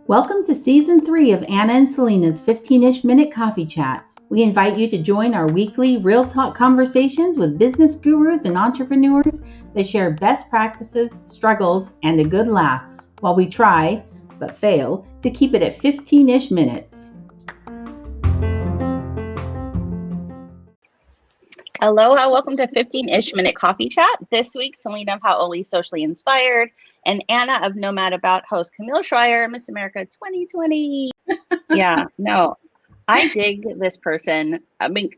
Welcome to Season 3 of Anna and Selena's 15-ish minute coffee chat. We invite you to join our weekly real talk conversations with business gurus and entrepreneurs that share best practices, struggles, and a good laugh while we try, but fail, to keep it at 15-ish minutes. Hello, welcome to 15-ish minute coffee chat. This week, Selena of How Always Socially Inspired and Anna of No Mad About host Camille Schrier, Miss America 2020. Yeah, no, I dig this person. I mean,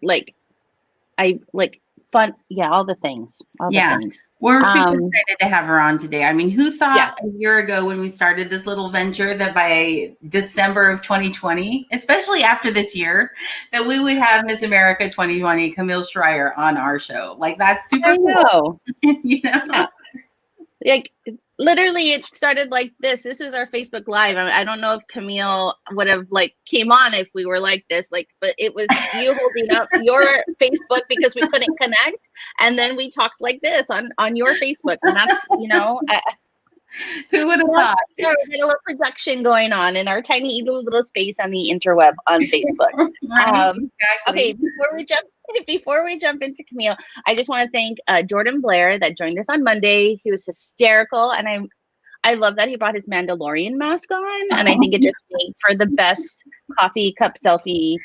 fun. Yeah, all the things. All the things. We're super excited to have her on today. I mean, who thought a year ago when we started this little venture that by December of 2020, especially after this year, that we would have Miss America 2020, Camille Schrier, on our show? Like, that's super cool. You know? Yeah. Like, literally, it started like this. This was our Facebook Live. I don't know if Camille would have came on if we were like this, but it was you holding up your Facebook because we couldn't connect, and then we talked like this on your Facebook, and that's who would have thought? We had a little production going on in our tiny little space on the interweb on Facebook. Right, exactly. Okay, before we jump into Camille, I just want to thank Jordan Blair that joined us on Monday. He was hysterical, and I love that he brought his Mandalorian mask on, and I think it just made for the best coffee cup selfie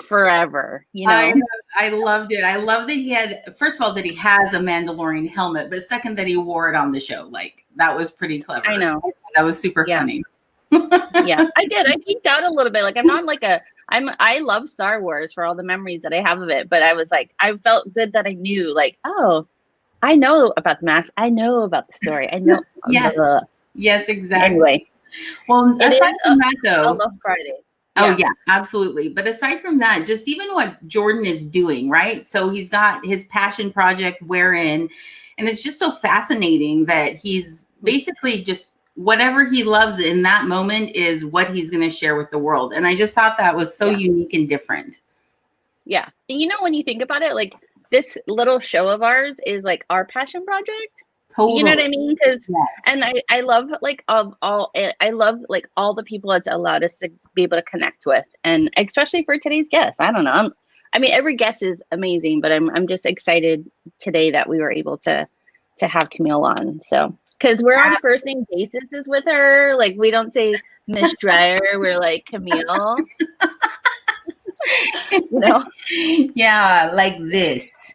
forever. You know, I loved it. I love that he had, first of all, that he has a Mandalorian helmet, but second, that he wore it on the show. Like, that was pretty clever. I know. That was super funny. Yeah, I did. I geeked out a little bit. Like, I'm not I love Star Wars for all the memories that I have of it, but I was like, I felt good that I knew, oh, I know about the mask. I know about the story. I know. Yes, exactly. Anyway. Well, aside from that, though. I love Friday. Oh, yeah, absolutely. But aside from that, just even what Jordan is doing, right? So he's got his passion project, Wherein, and it's just so fascinating that he's basically just whatever he loves in that moment is what he's going to share with the world. And I just thought that was so unique and different. Yeah. And you know, when you think about it, this little show of ours is our passion project. Totally. You know what I mean? Because, and I love I love all the people it's allowed us to be able to connect with, and especially for today's guest. I don't know. I mean, every guest is amazing, but I'm just excited today that we were able to have Camille on. So, because we're on first name basis with her, we don't say Miss Schrier, we're like Camille. You know? Yeah, like this.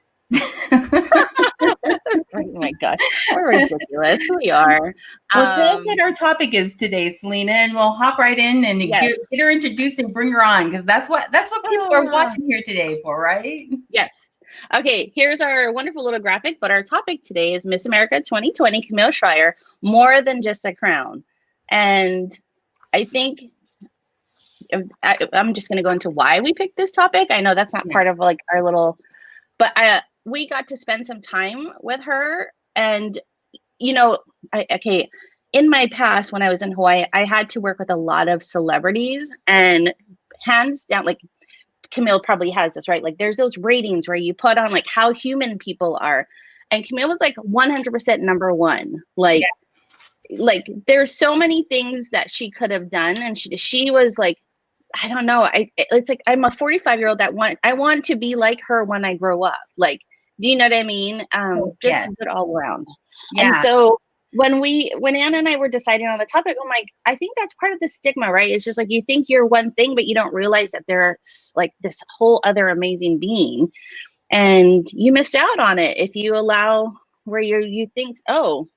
Oh my gosh, we're ridiculous. We are. Well, tell us what our topic is today, Selena, and we'll hop right in and get her introduced and bring her on, because that's what people are watching here today for, right? Yes. Okay, here's our wonderful little graphic, but our topic today is Miss America 2020, Camille Schrier, more than just a crown. And I think I'm just going to go into why we picked this topic. I know that's not part of our little, but we got to spend some time with her, and in my past when I was in Hawaii, I had to work with a lot of celebrities, and hands down, Camille probably has this, right? There's those ratings where you put on how human people are, and Camille was 100% number one. There's so many things that she could have done, and she was I don't know. It's I'm a 45-year-old that I want to be like her when I grow up. Do you know what I mean? Just good all around. Yeah. And so when Anna and I were deciding on the topic, I'm like, I think that's part of the stigma, right? It's just you think you're one thing, but you don't realize that there's this whole other amazing being, and you miss out on it if you allow where you think, oh,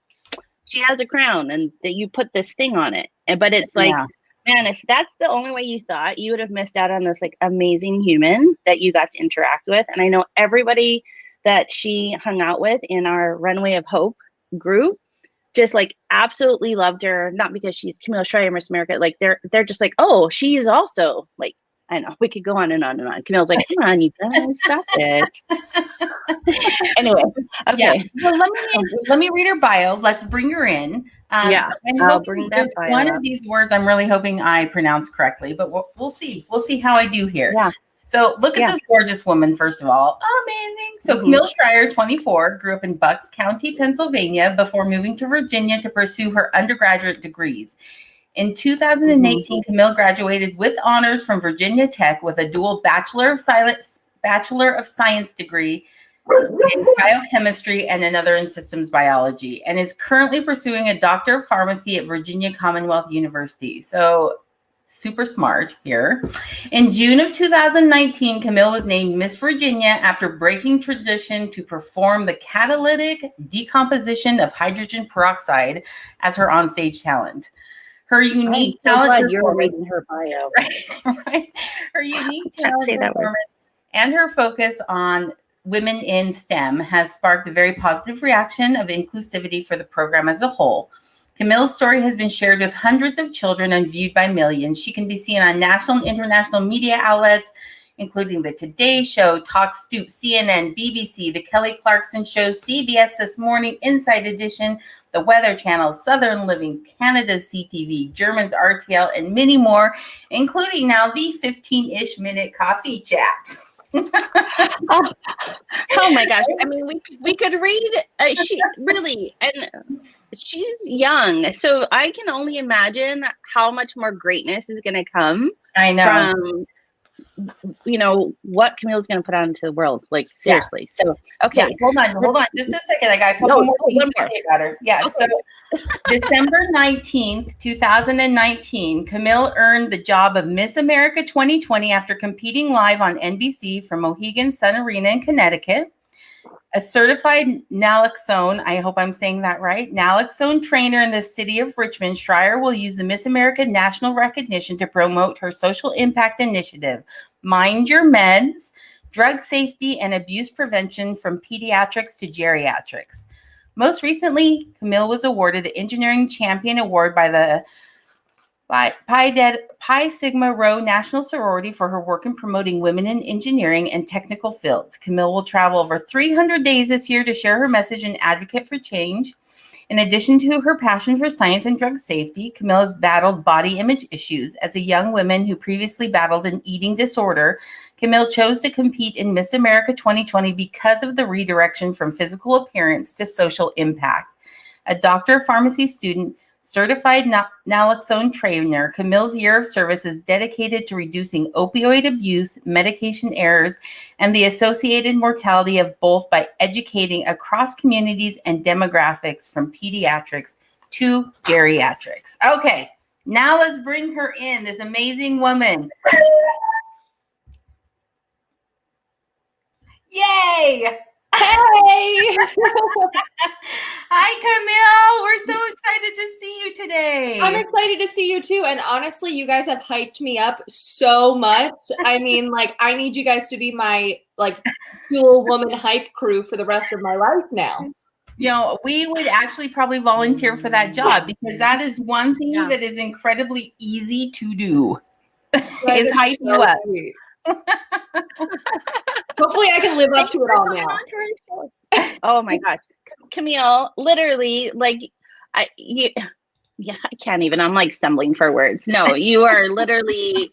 she has a crown, and that you put this thing on it. But it's man, if that's the only way you thought, you would have missed out on this amazing human that you got to interact with. And I know everybody that she hung out with in our Runway of Hope group just absolutely loved her, not because she's Camille Schrier, Miss America. They're just oh, she's also I know we could go on and on and on. Camille's come on, you guys, stop it. Anyway, okay. Yeah. Well, let me read her bio. Let's bring her in. I'll bring that bio. One of these words I'm really hoping I pronounce correctly, but we'll see. We'll see how I do here. Yeah. So look at this gorgeous woman, first of all. Amazing. So Camille Schrier, 24, grew up in Bucks County, Pennsylvania, before moving to Virginia to pursue her undergraduate degrees. In 2018, Camille graduated with honors from Virginia Tech with a dual Bachelor of Science degree in biochemistry and another in systems biology, and is currently pursuing a Doctor of Pharmacy at Virginia Commonwealth University. So super smart here. In June of 2019, Camille was named Miss Virginia after breaking tradition to perform the catalytic decomposition of hydrogen peroxide as her onstage talent. Her unique talent. You're reading her bio. Right. Her unique talent performance and her focus on women in STEM has sparked a very positive reaction of inclusivity for the program as a whole. Camille's story has been shared with hundreds of children and viewed by millions. She can be seen on national and international media outlets, including The Today Show, Talk Stoop, CNN, BBC, The Kelly Clarkson Show, CBS This Morning, Inside Edition, The Weather Channel, Southern Living, Canada's CTV, German's RTL, and many more, including now the 15-ish minute coffee chat. Oh my gosh. I mean, we could read, she really, and she's young. So I can only imagine how much more greatness is going to come from, what Camille's going to put out into the world. Like, seriously. Yeah. So, okay. Yeah, hold on. Just a second. I got a couple more things to say about her. Yeah. Okay. So December 19th, 2019, Camille earned the job of Miss America 2020 after competing live on NBC from Mohegan Sun Arena in Connecticut. A certified naloxone, I hope I'm saying that right, naloxone trainer in the city of Richmond, Schrier will use the Miss America national recognition to promote her social impact initiative, Mind Your Meds, drug safety and abuse prevention from pediatrics to geriatrics. Most recently, Camille was awarded the Engineering Champion Award by the Pi Sigma Rho National Sorority for her work in promoting women in engineering and technical fields. Camille will travel over 300 days this year to share her message and advocate for change. In addition to her passion for science and drug safety, Camille has battled body image issues. As a young woman who previously battled an eating disorder, Camille chose to compete in Miss America 2020 because of the redirection from physical appearance to social impact. A Doctor of Pharmacy student, certified naloxone trainer, Camille's year of service is dedicated to reducing opioid abuse, medication errors, and the associated mortality of both by educating across communities and demographics from pediatrics to geriatrics. Okay, now let's bring her in, this amazing woman. Yay! Hey! Hi, Camille. We're so excited to see you today. I'm excited to see you too. And honestly, you guys have hyped me up so much. I mean, I need you guys to be my cool woman hype crew for the rest of my life now. We would actually probably volunteer for that job because that is one thing that is incredibly easy to do. Is hype you up. Hopefully I can live up to it all now. Oh my gosh. Camille, literally, I can't even. I'm stumbling for words. No, you are literally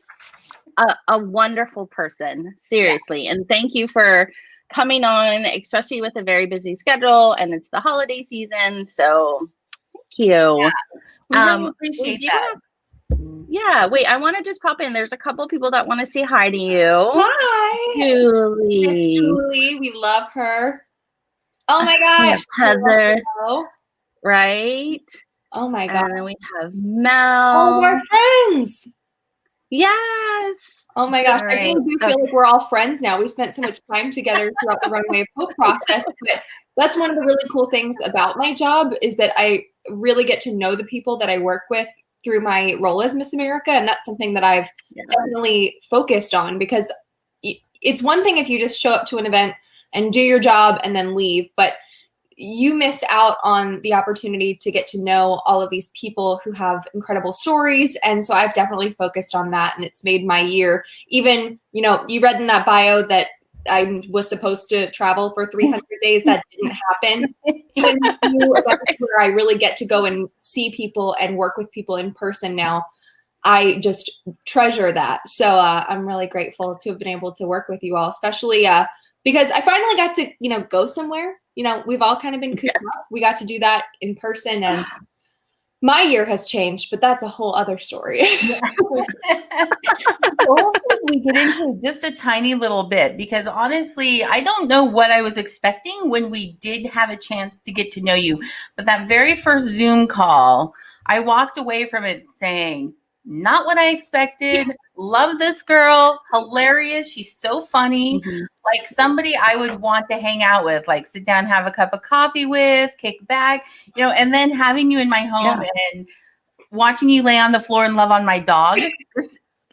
a wonderful person. Seriously. And thank you for coming on, especially with a very busy schedule, and it's the holiday season. So thank you. Yeah, we really appreciate that. Wait, I want to just pop in. There's a couple people that want to say hi to you. Hi. Julie. Miss Julie, we love her. Oh my gosh. Heather. Right? Oh my God. And then we have Mel. All of our friends. Yes. Oh my gosh. I really do feel like we're all friends now. We spent so much time together throughout the Runway of Hope process. But that's one of the really cool things about my job is that I really get to know the people that I work with through my role as Miss America. And that's something that I've definitely focused on, because it's one thing if you just show up to an event and do your job and then leave, but you miss out on the opportunity to get to know all of these people who have incredible stories. And so I've definitely focused on that, and it's made my year. Even, you read in that bio that I was supposed to travel for 300 days. That didn't happen. Even where I really get to go and see people and work with people in person now. I just treasure that. So I'm really grateful to have been able to work with you all, especially because I finally got to, go somewhere. We've all kind of been cooped up. We got to do that in person, and my year has changed, but that's a whole other story. Well, we get into just a tiny little bit, because honestly, I don't know what I was expecting when we did have a chance to get to know you. But that very first Zoom call, I walked away from it saying, not what I expected. Love this girl. Hilarious. She's so funny. Mhm. Like somebody I would want to hang out with, like sit down, have a cup of coffee with, kick back, and then having you in my home and watching you lay on the floor and love on my dog.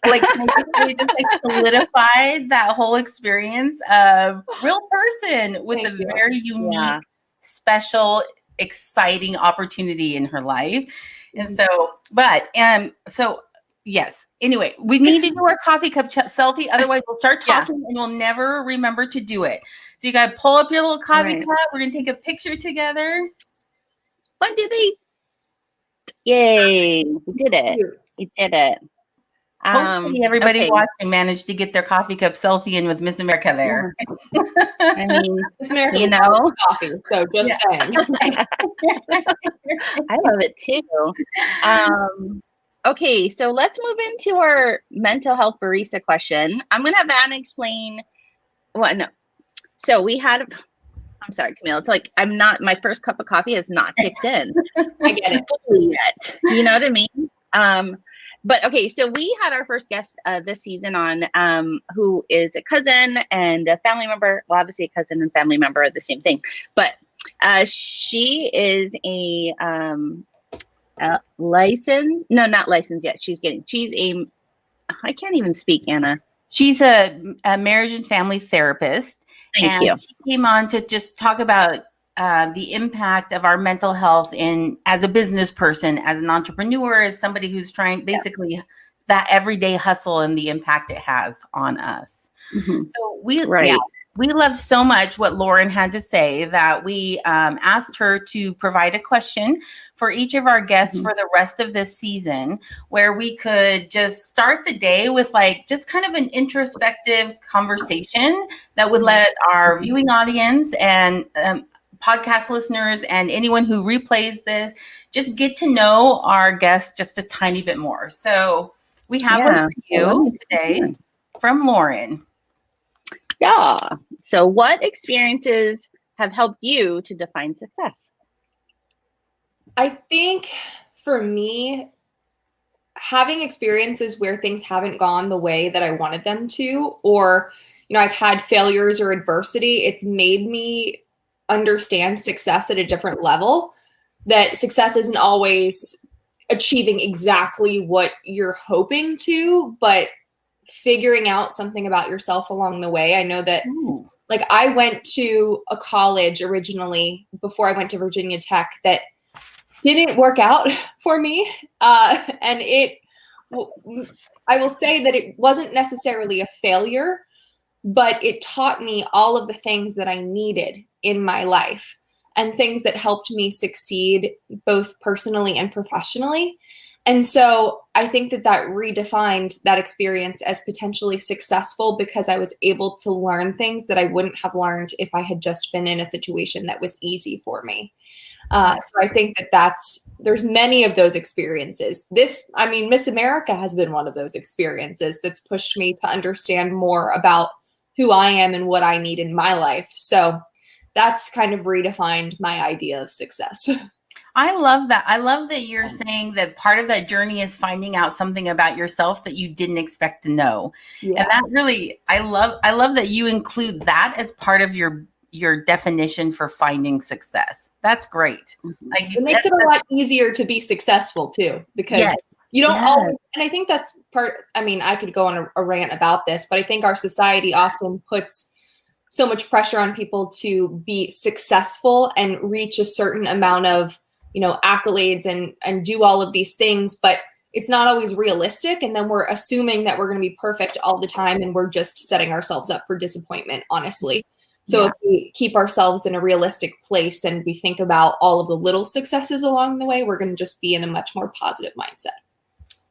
Like it just like solidified that whole experience of real person with a very unique, special, exciting opportunity in her life. And so, yes. Anyway, we need to do our coffee cup selfie. Otherwise, we'll start talking and we'll never remember to do it. So you got to pull up your little coffee cup. We're going to take a picture together. 1, 2, 3. Yay. We did it. We did it. Hopefully everybody watching managed to get their coffee cup selfie in with Miss America there. I mean, Miss America, coffee. So just saying. I love it too. Okay, so let's move into our mental health barista question. I'm going to have Anna explain what. No, so we had. I'm sorry, Camille. It's like my first cup of coffee has not kicked in. I get it yet. You know what I mean? But okay, so we had our first guest this season on, who is a cousin and a family member. Well, obviously a cousin and family member are the same thing, but she is a licensed, no, not licensed yet. I can't even speak, Anna. She's a marriage and family therapist. Thank you. She came on to just talk about the impact of our mental health as a business person, as an entrepreneur, as somebody who's trying basically that everyday hustle and the impact it has on us. Mm-hmm. So we loved so much what Lauren had to say that we asked her to provide a question for each of our guests for the rest of this season, where we could just start the day with just kind of an introspective conversation that would let our viewing audience and podcast listeners and anyone who replays this just get to know our guests just a tiny bit more. So we have one for you today from Lauren. Yeah. So what experiences have helped you to define success? I think for me, having experiences where things haven't gone the way that I wanted them to, or, I've had failures or adversity, it's made me understand success at a different level, that success isn't always achieving exactly what you're hoping to, but figuring out something about yourself along the way. I know that I went to a college originally before I went to Virginia Tech that didn't work out for me. And I will say that it wasn't necessarily a failure, but it taught me all of the things that I needed in my life and things that helped me succeed both personally and professionally. And so I think that redefined that experience as potentially successful because I was able to learn things that I wouldn't have learned if I had just been in a situation that was easy for me. So I think that there's many of those experiences. Miss America has been one of those experiences that's pushed me to understand more about who I am and what I need in my life. So that's kind of redefined my idea of success. I love that. I love that you're saying that part of that journey is finding out something about yourself that you didn't expect to know. Yeah. And that really, I love that you include that as part of your definition for finding success. That's great. It makes it a lot easier to be successful too, because you don't always, and I think that's I could go on a rant about this, but I think our society often puts so much pressure on people to be successful and reach a certain amount of, accolades and do all of these things, but it's not always realistic. And then we're assuming that we're going to be perfect all the time. And we're just setting ourselves up for disappointment, honestly. So if we keep ourselves in a realistic place and we think about all of the little successes along the way, we're going to just be in a much more positive mindset.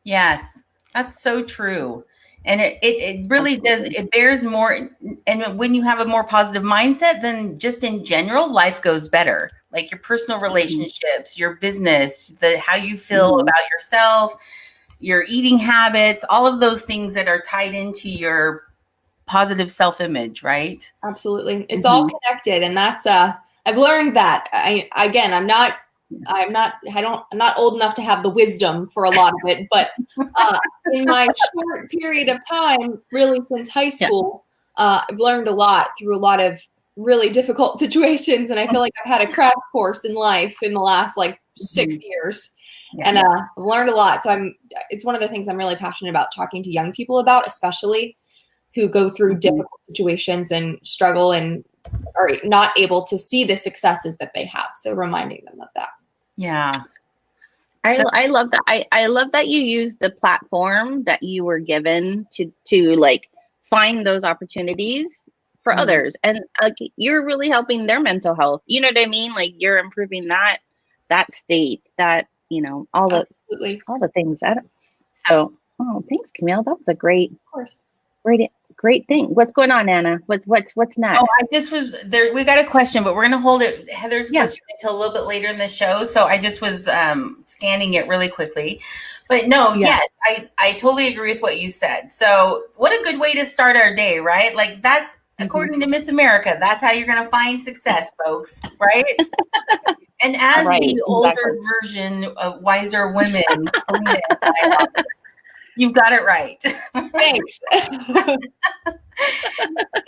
Yes. That's so true. And it really does. It bears more. And when you have a more positive mindset, then just in general, life goes better. Like your personal relationships, your business, how you feel about yourself, your eating habits, all of those things that are tied into your positive self-image, right? Absolutely. It's all connected. And that's, I've learned that. I'm not old enough to have the wisdom for a lot of it, but in my short period of time, really since high school, I've learned a lot through a lot of really difficult situations. And I feel like I've had a crash course in life in the last 6 years. Yeah. And I've learned a lot. So it's one of the things I'm really passionate about talking to young people about, especially who go through difficult situations and struggle and are not able to see the successes that they have. So reminding them of that. Yeah. I love that. I love that you use the platform that you were given to find those opportunities for others. And you're really helping their mental health. You know what I mean? Like you're improving that state, that, all the things that. So, thanks, Camille. That was a great thing. What's going on, Anna? What's next? Oh, I just was there. We got a question, but we're going to hold it, Heather's question, until a little bit later in the show. So I just was scanning it really quickly. But no, yes, I totally agree with what you said. So what a good way to start our day, right? Like that's, according to Miss America, that's how you're going to find success, folks, right? And as the older version of wiser women, Selena, you've got it right. Thanks.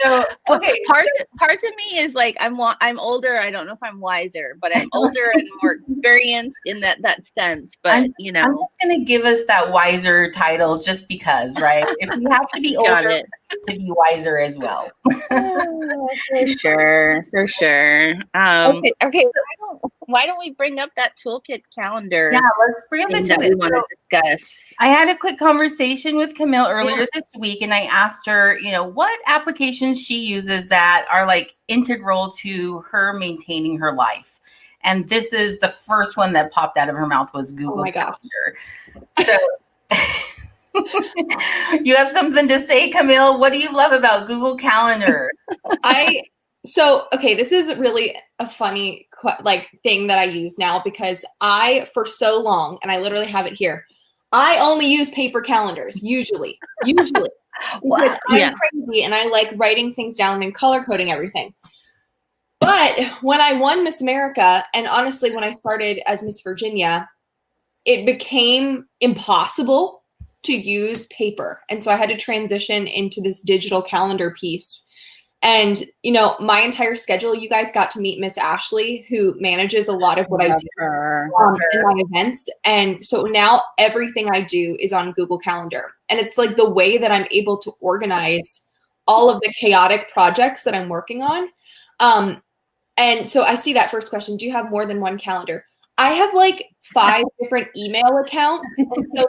So, okay. Parts of me is like I'm older. I don't know if I'm wiser, but I'm older and more experienced in that sense. But I'm just going to give us that wiser title just because, right? If you have to be older to be wiser as well. For sure. Okay. Why don't we bring up that Toolkit calendar? Yeah, let's bring up the that we want to discuss. I had a quick conversation with Camille earlier this week, and I asked her, what applications she uses that are integral to her maintaining her life. And this is the first one that popped out of her mouth was Google Calendar. So you have something to say, Camille? What do you love about Google Calendar? This is really a funny thing that I use now because for so long, and I literally have it here, I only use paper calendars, usually. Because I'm crazy and I like writing things down and color coding everything. But when I won Miss America, and honestly, when I started as Miss Virginia, it became impossible to use paper. And so I had to transition into this digital calendar piece. And, my entire schedule, you guys got to meet Miss Ashley, who manages a lot of what I do in my events. And so now everything I do is on Google Calendar. And it's the way that I'm able to organize all of the chaotic projects that I'm working on. And so I see that first question. Do you have more than one calendar? I have 5 different email accounts. And so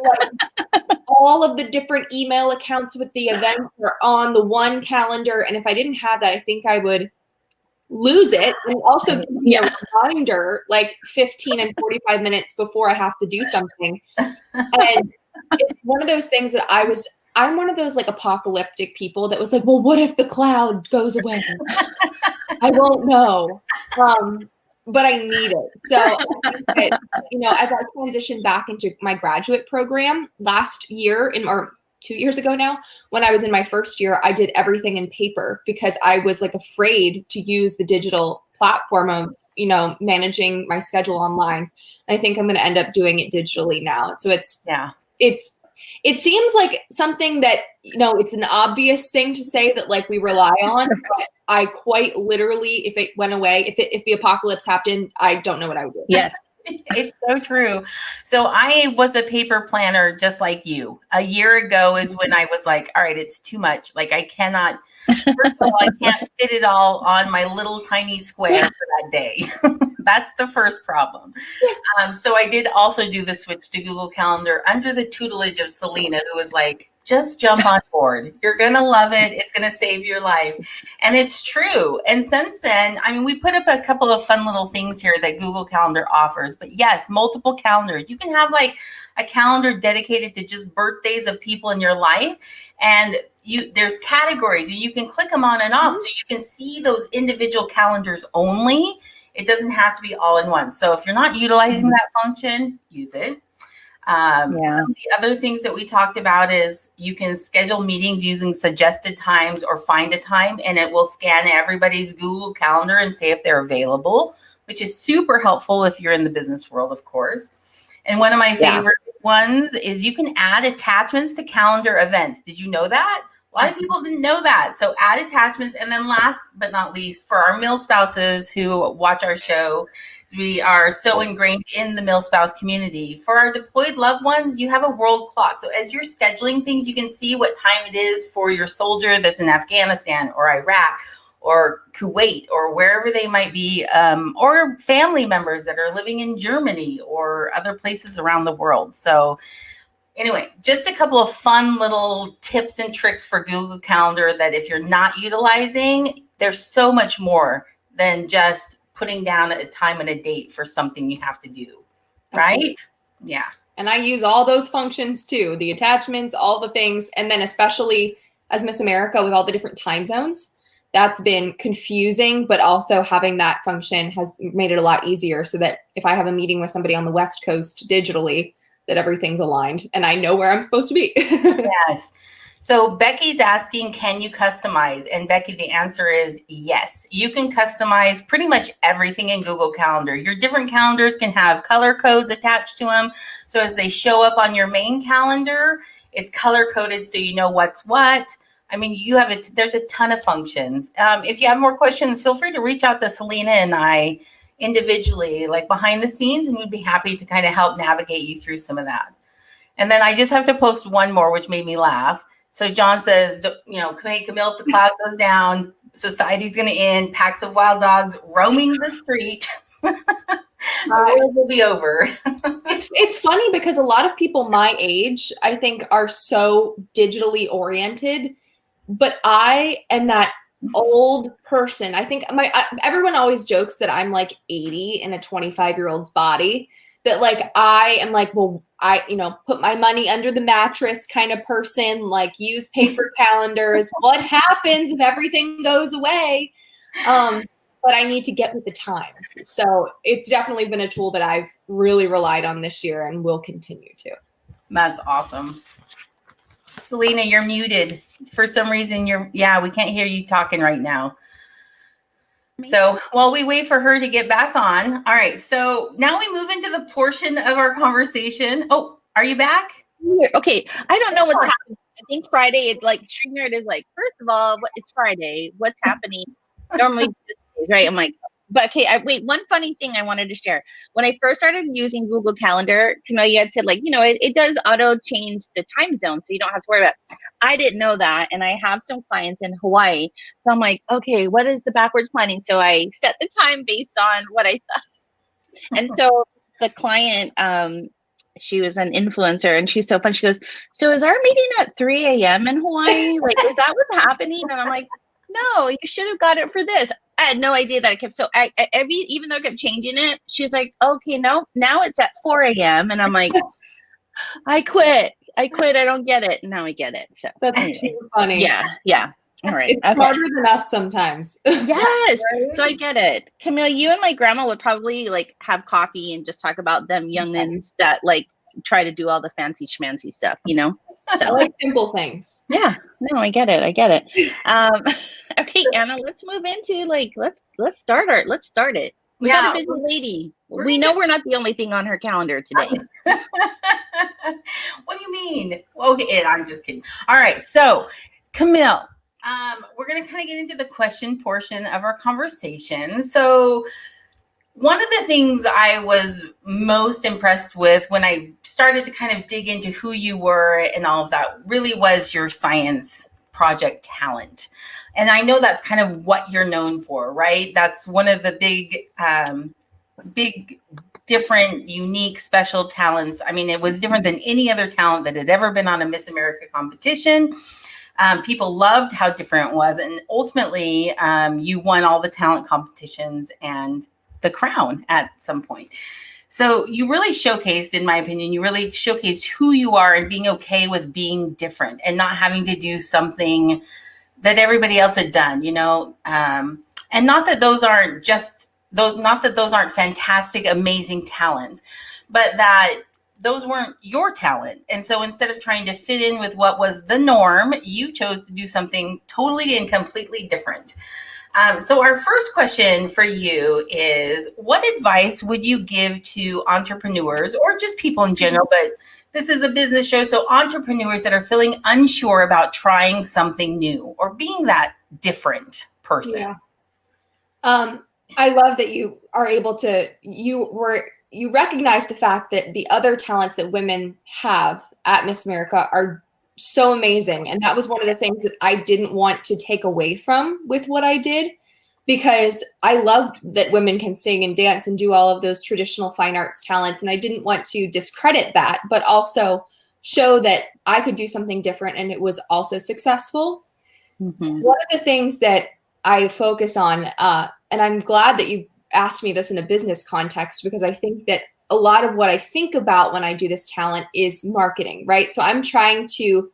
all of the different email accounts with the events are on the one calendar. And if I didn't have that, I think I would lose it. And also gives me a reminder 15 and 45 minutes before I have to do something. And it's one of those things that I'm one of those apocalyptic people that was well, what if the cloud goes away? I won't know. But I need it. So I think that, as I transitioned back into my graduate program last year or 2 years ago now, when I was in my first year, I did everything in paper because I was afraid to use the digital platform of, managing my schedule online. And I think I'm going to end up doing it digitally now. So it seems like something that, it's an obvious thing to say that we rely on, but I quite literally, if it went away, if the apocalypse happened, I don't know what I would do. Yes. It's so true. So I was a paper planner just like you. A year ago is when I was all right, it's too much. I cannot, first of all, I can't fit it all on my little tiny square for that day. That's the first problem. So I did also do the switch to Google Calendar under the tutelage of Selena, who was just jump on board. You're going to love it. It's going to save your life. And it's true. And since then, I mean, we put up a couple of fun little things here that Google Calendar offers. But yes, multiple calendars. You can have like a calendar dedicated to just birthdays of people in your life. And there's categories, and you can click them on and off, so you can see those individual calendars only. It doesn't have to be all in one. So if you're not utilizing that function, use it. Some of the other things that we talked about is you can schedule meetings using suggested times or find a time, and it will scan everybody's Google Calendar and say if they're available, which is super helpful if you're in the business world, of course. And one of my favorite ones is you can add attachments to calendar events. Did you know that? A lot of people didn't know that. So add attachments. And then last but not least, for our mill spouses who watch our show, we are so ingrained in the mill spouse community. For our deployed loved ones, you have a world clock. So as you're scheduling things, you can see what time it is for your soldier that's in Afghanistan or Iraq or Kuwait or wherever they might be, or family members that are living in Germany or other places around the world. So anyway, just a couple of fun little tips and tricks for Google Calendar that if you're not utilizing, there's so much more than just putting down a time and a date for something you have to do, right? Absolutely. Yeah. And I use all those functions too, the attachments, all the things. And then especially as Miss America with all the different time zones, that's been confusing, but also having that function has made it a lot easier so that if I have a meeting with somebody on the West Coast digitally, that everything's aligned and I know where I'm supposed to be. Yes. So Becky's asking, can you customize? And Becky, the answer is yes. You can customize pretty much everything in Google Calendar. Your different calendars can have color codes attached to them. So as they show up on your main calendar, it's color coded so you know what's what. I mean, there's a ton of functions. If you have more questions, feel free to reach out to Selena and I individually, like behind the scenes, and we'd be happy to kind of help navigate you through some of that. And then I just have to post one more, which made me laugh. So John says, hey, Camille, if the cloud goes down, society's going to end, packs of wild dogs roaming the street. The world will be over. It's funny because a lot of people my age, I think, are so digitally oriented, but I am that old person. I think everyone always jokes that I'm like 80 in a 25-year-old's body, that like I am like, well, I put my money under the mattress kind of person, like use paper calendars. What happens if everything goes away? But I need to get with the times. So it's definitely been a tool that I've really relied on this year and will continue to. That's awesome. Selena, you're muted. For some reason, we can't hear you talking right now. So while we wait for her to get back on. All right. So now we move into the portion of our conversation. Oh, are you back? Okay. I don't know what's happening. I think Friday, Schrier, it is like, first of all, it's Friday. What's happening? Normally, right? I'm like, but okay, wait, one funny thing I wanted to share. When I first started using Google Calendar, Camille had said it does auto change the time zone, so you don't have to worry about it. I didn't know that. And I have some clients in Hawaii. So I'm like, okay, what is the backwards planning? So I set the time based on what I thought. And so the client, she was an influencer and she's so fun. She goes, so is our meeting at 3 a.m. in Hawaii? Like, is that what's happening? And I'm like, no, you should have got it for this. I had no idea that it kept, so even though I kept changing it, she's like, okay, no, now it's at 4 a.m. And I'm like, I quit. I don't get it. Now I get it. So that's too funny. Yeah. All right. It's harder than us sometimes. Yes. Right? So I get it. Camille, you and my grandma would probably have coffee and just talk about them youngins that try to do all the fancy schmancy stuff, So I like simple things. Yeah. No, I get it. Okay, Anna, let's move into let's start it. We got a busy lady. We know we're not the only thing on her calendar today. What do you mean? Okay, I'm just kidding. All right, so Camille, we're going to kind of get into the question portion of our conversation. So one of the things I was most impressed with when I started to kind of dig into who you were and all of that really was your science project talent. And I know that's kind of what you're known for, right? That's one of the big different, unique, special talents. I mean, it was different than any other talent that had ever been on a Miss America competition. People loved how different it was. And ultimately, you won all the talent competitions and the crown at some point. So you really showcased, in my opinion, you really showcased who you are and being okay with being different and not having to do something that everybody else had done, you know, and not that those aren't fantastic, amazing talents, but that those weren't your talent. And so instead of trying to fit in with what was the norm, you chose to do something totally and completely different. So our first question for you is, what advice would you give to entrepreneurs or just people in general, but this is a business show, so entrepreneurs that are feeling unsure about trying something new or being that different person? Yeah. I love that you are able to, you recognize the fact that the other talents that women have at Miss America are so amazing. And that was one of the things that I didn't want to take away from with what I did, because I love that women can sing and dance and do all of those traditional fine arts talents. And I didn't want to discredit that, but also show that I could do something different and it was also successful. Mm-hmm. One of the things that I focus on, and I'm glad that you asked me this in a business context, because I think that a lot of what I think about when I do this talent is marketing, right? So I'm trying to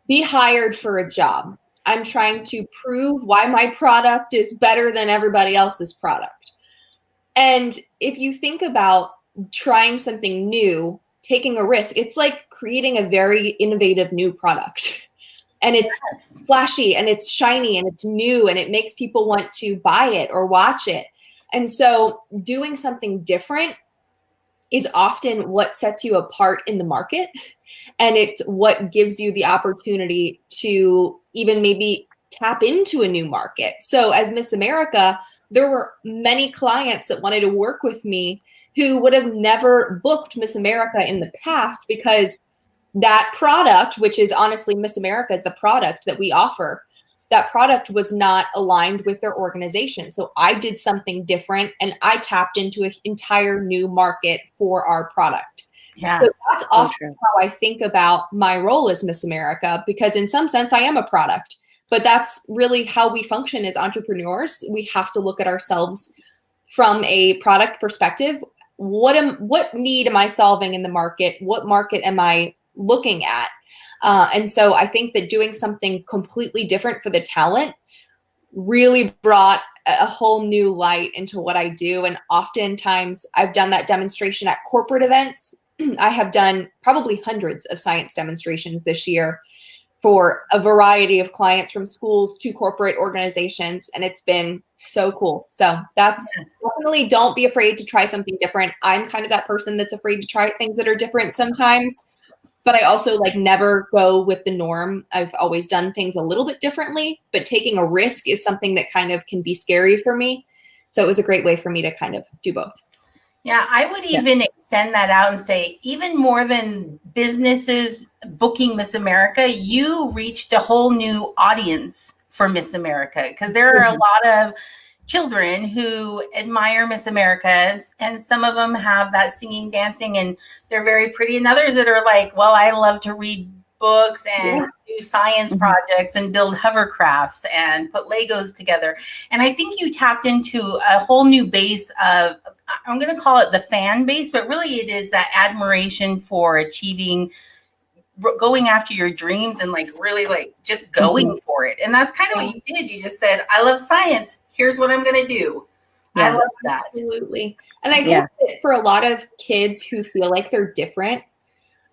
be hired for a job. I'm trying to prove why my product is better than everybody else's product. And if you think about trying something new, taking a risk, it's like creating a very innovative new product. And it's flashy and it's shiny and it's new and it makes people want to buy it or watch it. And so doing something different is often what sets you apart in the market. And it's what gives you the opportunity to even maybe tap into a new market. So as Miss America, there were many clients that wanted to work with me who would have never booked Miss America in the past, because that product, which is honestly Miss America is the product that we offer, that product was not aligned with their organization. So I did something different and I tapped into an entire new market for our product. Yeah. So that's often how I think about my role as Miss America, because in some sense I am a product, but that's really how we function as entrepreneurs. We have to look at ourselves from a product perspective. What need am I solving in the market? What market am I looking at? And so I think that doing something completely different for the talent really brought a whole new light into what I do. And oftentimes I've done that demonstration at corporate events. I have done probably hundreds of science demonstrations this year for a variety of clients, from schools to corporate organizations. And it's been so cool. So that's definitely, don't be afraid to try something different. I'm kind of that person that's afraid to try things that are different sometimes. But I also never go with the norm. I've always done things a little bit differently, but taking a risk is something that kind of can be scary for me. So it was a great way for me to kind of do both. Yeah, I would even extend that out and say, even more than businesses booking Miss America, you reached a whole new audience for Miss America, because there are a lot of children who admire Miss America, and some of them have that singing, dancing, and they're very pretty, and others that are like, well, I love to read books and do science projects and build hovercrafts and put Legos together. And I think you tapped into a whole new base of, I'm going to call it the fan base, but really it is that admiration for achieving, going after your dreams and really just going for it. And that's kind of what you did. You just said, I love science. Here's what I'm going to do. I love that. Absolutely. And I think that for a lot of kids who feel like they're different,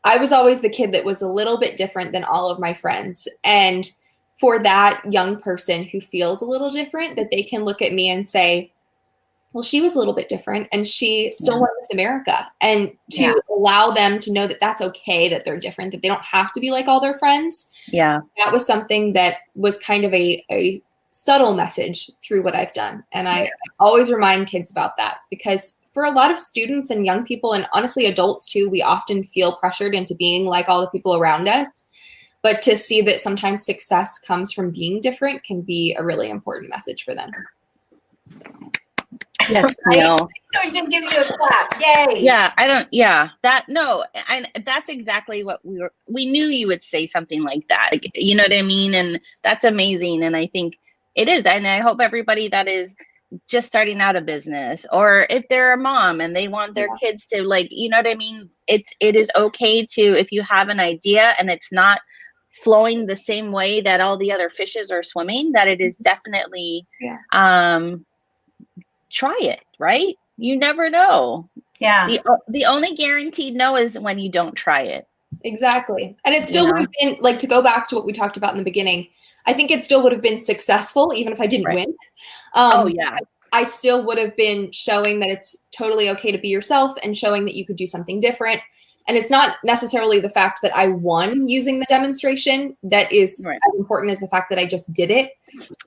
I was always the kid that was a little bit different than all of my friends. And for that young person who feels a little different, that they can look at me and say, well, she was a little bit different and she still won Miss America. And to allow them to know that that's okay, that they're different, that they don't have to be like all their friends. Yeah. That was something that was kind of a subtle message through what I've done. And I always remind kids about that, because for a lot of students and young people, and honestly adults too, we often feel pressured into being like all the people around us. But to see that sometimes success comes from being different can be a really important message for them. Yes, right? no. So we can give you a clap. Yay. Yeah, and that's exactly what we knew you would say something like that. Like, you know what I mean? And that's amazing. And I think it is. And I hope everybody that is just starting out a business, or if they're a mom and they want their kids to, like, you know what I mean? It is okay to, if you have an idea and it's not flowing the same way that all the other fishes are swimming, that it is definitely, try it, right? You never know. Yeah. The only guaranteed no is when you don't try it. Exactly. And it still would have been, like, to go back to what we talked about in the beginning, I think it still would have been successful even if I didn't win. I still would have been showing that it's totally okay to be yourself and showing that you could do something different. And it's not necessarily the fact that I won using the demonstration that is as important as the fact that I just did it.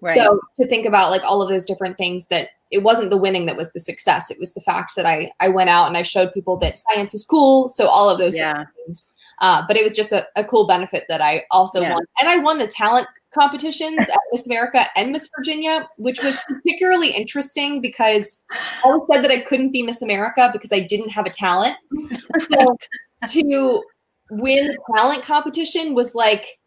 Right. So to think about, like, all of those different things, that it wasn't the winning that was the success. It was the fact that I went out and I showed people that science is cool. So all of those things. But it was just a cool benefit that I also won. And I won the talent competitions at Miss America and Miss Virginia, which was particularly interesting because I always said that I couldn't be Miss America because I didn't have a talent. So to win the talent competition was like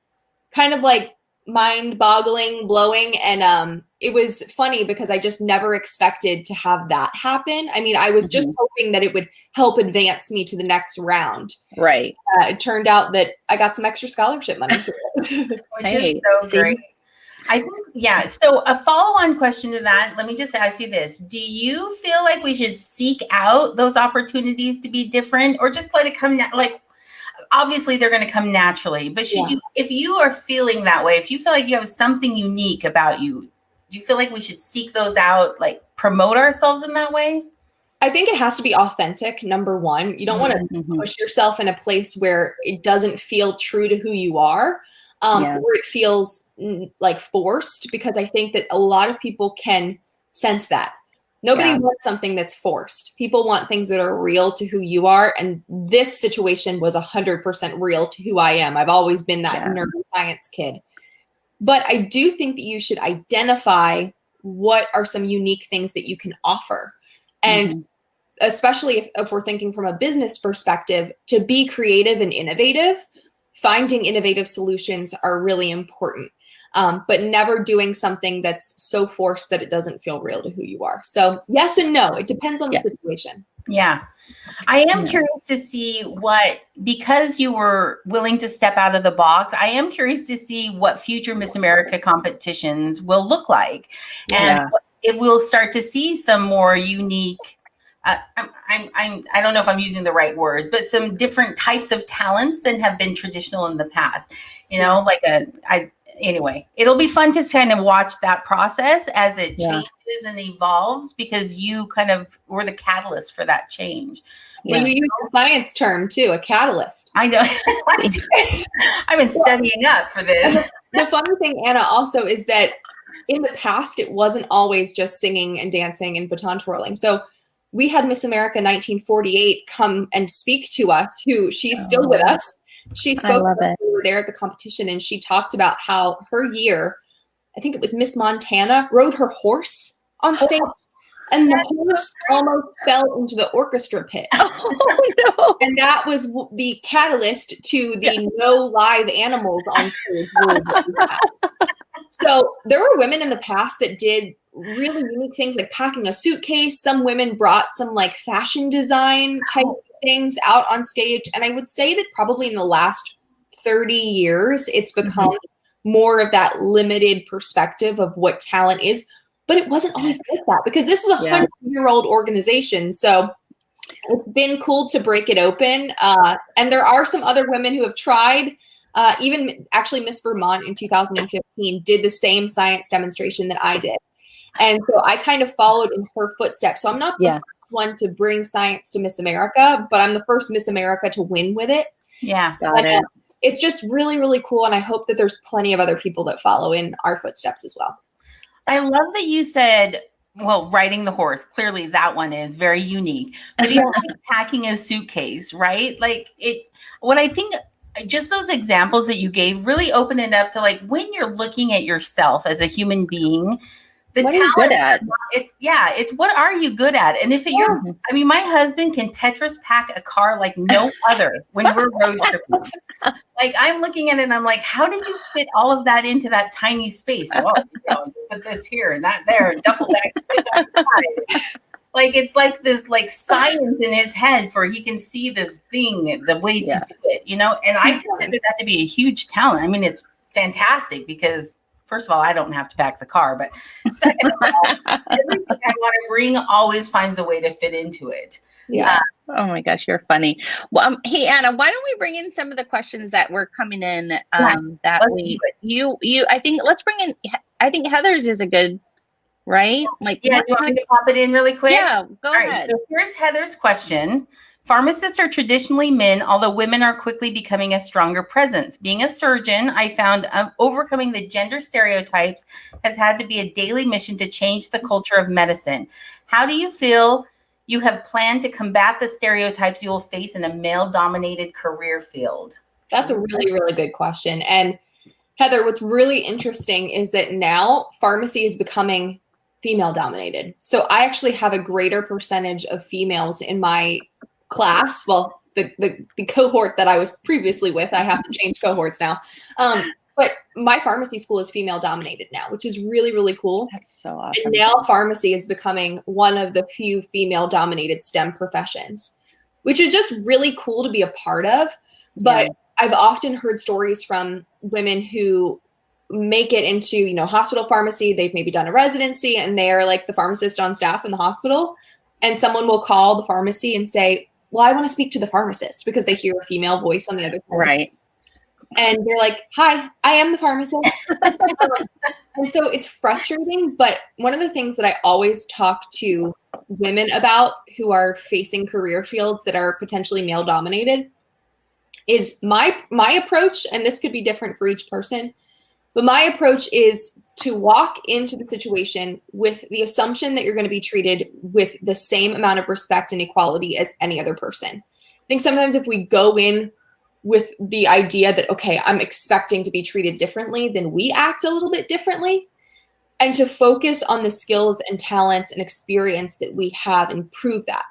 kind of like mind-boggling, blowing, and it was funny because I just never expected to have that happen. I mean, I was just hoping that it would help advance me to the next round. Right. It turned out that I got some extra scholarship money for it. Which is so great. I think, so a follow-on question to that, let me just ask you this. Do you feel like we should seek out those opportunities to be different, or just let it come, like, obviously they're going to come naturally, but should you, if you are feeling that way, if you feel like you have something unique about you, do you feel like we should seek those out, like promote ourselves in that way? I think it has to be authentic, number one. You don't want to push yourself in a place where it doesn't feel true to who you are, or it feels like forced, because I think that a lot of people can sense that. Nobody wants something that's forced. People want things that are real to who you are. And this situation was 100% real to who I am. I've always been that nerd science kid. But I do think that you should identify what are some unique things that you can offer. And especially if we're thinking from a business perspective, to be creative and innovative, finding innovative solutions are really important. But never doing something that's so forced that it doesn't feel real to who you are. So yes and no, it depends on the situation. Yeah. I am curious to see because you were willing to step out of the box, I am curious to see what future Miss America competitions will look like. And if we'll start to see some more unique, I don't know if I'm using the right words, but some different types of talents than have been traditional in the past, you know, like anyway, it'll be fun to kind of watch that process as it changes and evolves, because you kind of were the catalyst for that change. When you use the science term too, a catalyst. I know. I've been studying up for this. The funny thing, Anna, also is that in the past, it wasn't always just singing and dancing and baton twirling. So we had Miss America 1948 come and speak to us, she's still with us. She spoke when we were there at the competition, and she talked about how her year, I think it was Miss Montana, rode her horse on stage, and the horse almost fell into the orchestra pit. Oh, no. And that was the catalyst to the no live animals on stage. So there were women in the past that did really unique things, like packing a suitcase. Some women brought some like fashion design type things out on stage. And I would say that probably in the last 30 years, it's become more of that limited perspective of what talent is. But it wasn't always like that, because this is a 100-year-old organization. So it's been cool to break it open. And there are some other women who have tried. Even actually Miss Vermont in 2015 did the same science demonstration that I did. And so I kind of followed in her footsteps. So I'm not the first one to bring science to Miss America, but I'm the first Miss America to win with it. Yeah, got it. It's just really, really cool. And I hope that there's plenty of other people that follow in our footsteps as well. I love that you said, well, riding the horse, clearly that one is very unique, but even like packing a suitcase, right? Like what I think, just those examples that you gave really open it up to, like, when you're looking at yourself as a human being, What are you good at? It's what are you good at? And if you're, I mean, my husband can Tetris pack a car like no other when we're road tripping. Like I'm looking at it and I'm like, how did you fit all of that into that tiny space? Well, you put this here and that there, and duffel bags fit on the side. Like it's like this like science in his head for he can see this thing, the way to do it, and I consider that to be a huge talent. I mean, it's fantastic because first of all, I don't have to pack the car, but second of all, everything I want to bring always finds a way to fit into it. Yeah. Oh my gosh, you're funny. Well, hey Anna, why don't we bring in some of the questions that were coming in I think let's bring in, I think Heather's is a good, right? Like, do you want me to pop it in really quick? Yeah, go ahead. So here's Heather's question. Pharmacists are traditionally men, although women are quickly becoming a stronger presence. Being a surgeon, I found overcoming the gender stereotypes has had to be a daily mission to change the culture of medicine. How do you feel you have planned to combat the stereotypes you will face in a male-dominated career field? That's a really, really good question. And Heather, what's really interesting is that now pharmacy is becoming female-dominated. So I actually have a greater percentage of females in my class. Well, the cohort that I was previously with, I have to change cohorts now. But my pharmacy school is female dominated now, which is really, really cool. That's so awesome. And now pharmacy is becoming one of the few female dominated STEM professions, which is just really cool to be a part of. But I've often heard stories from women who make it into, hospital pharmacy. They've maybe done a residency and they're like the pharmacist on staff in the hospital. And someone will call the pharmacy and say, well, I want to speak to the pharmacist, because they hear a female voice on the other side. Right. And they're like, hi, I am the pharmacist. And so it's frustrating. But one of the things that I always talk to women about who are facing career fields that are potentially male dominated is my approach, and this could be different for each person, but my approach is to walk into the situation with the assumption that you're going to be treated with the same amount of respect and equality as any other person. I think sometimes if we go in with the idea that, okay, I'm expecting to be treated differently, then we act a little bit differently. And to focus on the skills and talents and experience that we have and prove that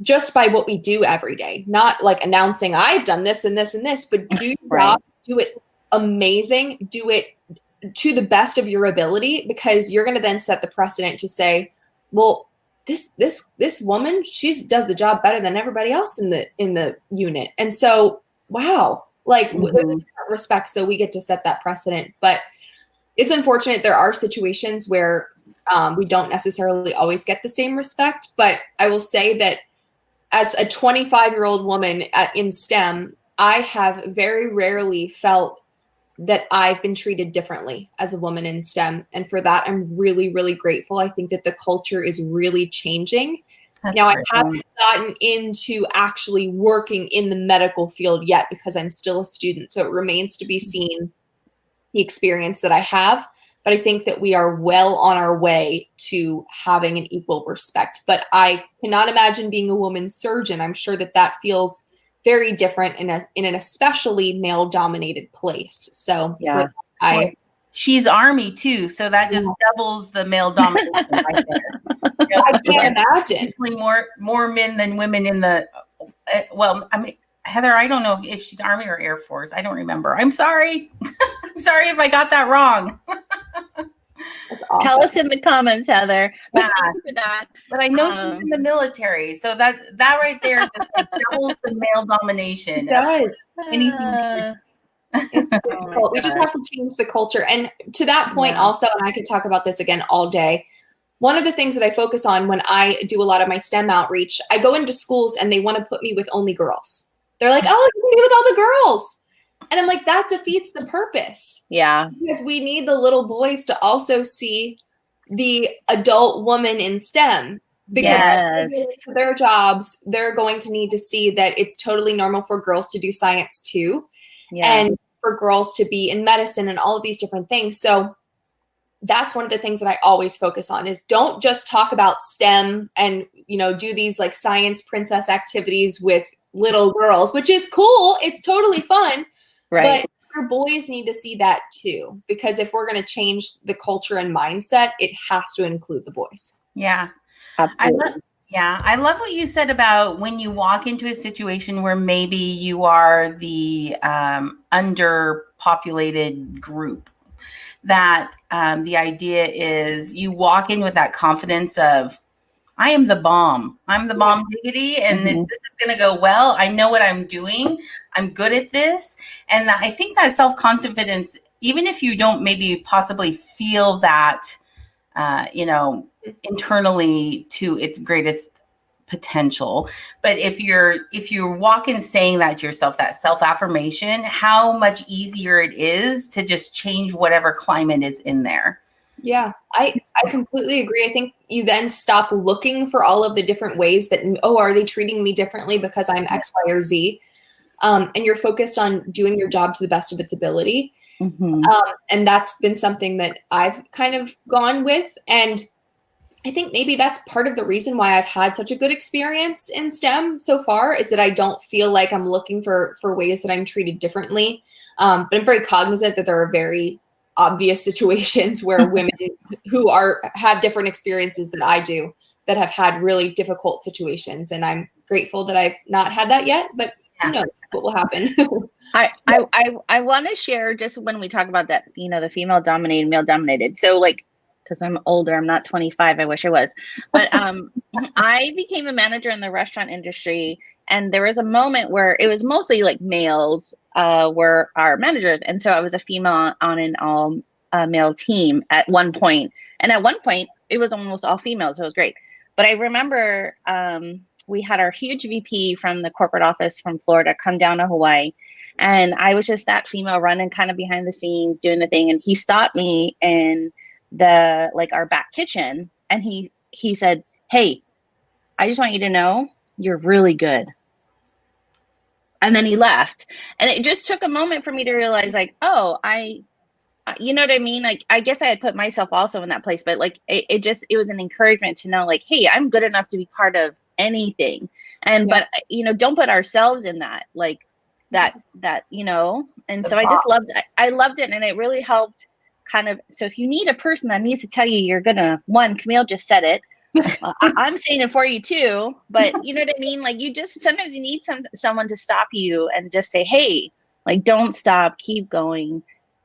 just by what we do every day, not like announcing I've done this and this and this, but do your job, do it amazing, do it to the best of your ability, because you're going to then set the precedent to say, well, this woman, she does the job better than everybody else in the unit. And so, wow, like there's a different respect. So we get to set that precedent, but it's unfortunate. There are situations where we don't necessarily always get the same respect, but I will say that as a 25-year-old woman in STEM, I have very rarely felt that I've been treated differently as a woman in STEM. And for that, I'm really, really grateful. I think that the culture is really changing. Now, I haven't gotten into actually working in the medical field yet because I'm still a student. So it remains to be seen the experience that I have. But I think that we are well on our way to having an equal respect. But I cannot imagine being a woman surgeon. I'm sure that feels very different in an especially male-dominated place. So she's Army too, so that just doubles the male domination right there. I can't imagine. More men than women in the. Well, I mean, Heather, I don't know if she's Army or Air Force. I don't remember. I'm sorry. I'm sorry if I got that wrong. Awesome. Tell us in the comments, Heather. Thank you for that. But I know she's in the military, so that right there just doubles the male domination. It does. Anything. It's difficult. We just have to change the culture. And to that point also, and I could talk about this again all day, one of the things that I focus on when I do a lot of my STEM outreach, I go into schools and they want to put me with only girls. They're like, oh, you can be with all the girls. And I'm like, that defeats the purpose. Yeah. Because we need the little boys to also see the adult woman in STEM. Because for their jobs, they're going to need to see that it's totally normal for girls to do science too. Yeah. And for girls to be in medicine and all of these different things. So that's one of the things that I always focus on is don't just talk about STEM and, do these like science princess activities with little girls, which is cool. It's totally fun. Right. But your boys need to see that too, because if we're going to change the culture and mindset, it has to include the boys. Yeah. Absolutely. I love what you said about when you walk into a situation where maybe you are the underpopulated group, that the idea is you walk in with that confidence of, I am the bomb. I'm the bomb diggity, and this is going to go well. I know what I'm doing. I'm good at this. And I think that self-confidence, even if you don't maybe possibly feel that, internally to its greatest potential, but if you're walking saying that to yourself, that self-affirmation, how much easier it is to just change whatever climate is in there. Yeah, I completely agree. I think you then stop looking for all of the different ways that, are they treating me differently because I'm X, Y, or Z? And you're focused on doing your job to the best of its ability. And that's been something that I've kind of gone with. And I think maybe that's part of the reason why I've had such a good experience in STEM so far, is that I don't feel like I'm looking for ways that I'm treated differently. But I'm very cognizant that there are very obvious situations where women who have different experiences than I do that have had really difficult situations. And I'm grateful that I've not had that yet, but who knows what will happen. I want to share, just when we talk about that, the female dominated, male dominated. So because I'm older, I'm not 25. I wish I was, but I became a manager in the restaurant industry, and there was a moment where it was mostly males were our managers, and so I was a female on an all male team at one point, and at one point it was almost all females. So it was great. But I remember we had our huge VP from the corporate office from Florida come down to Hawaii, and I was just that female running kind of behind the scenes doing the thing, and he stopped me in the our back kitchen, and he said, "Hey, I just want you to know you're really good." And then he left, and it just took a moment for me to realize you know what I mean? I guess I had put myself also in that place, but it was an encouragement to know hey, I'm good enough to be part of anything. And but don't put ourselves in that that and so I just loved it. I loved it, and it really helped. Kind of, so if you need a person that needs to tell you you're gonna, Camille just said it. I'm saying it for you too, but you know what I mean? Sometimes you need someone to stop you and just say, hey, don't stop, keep going.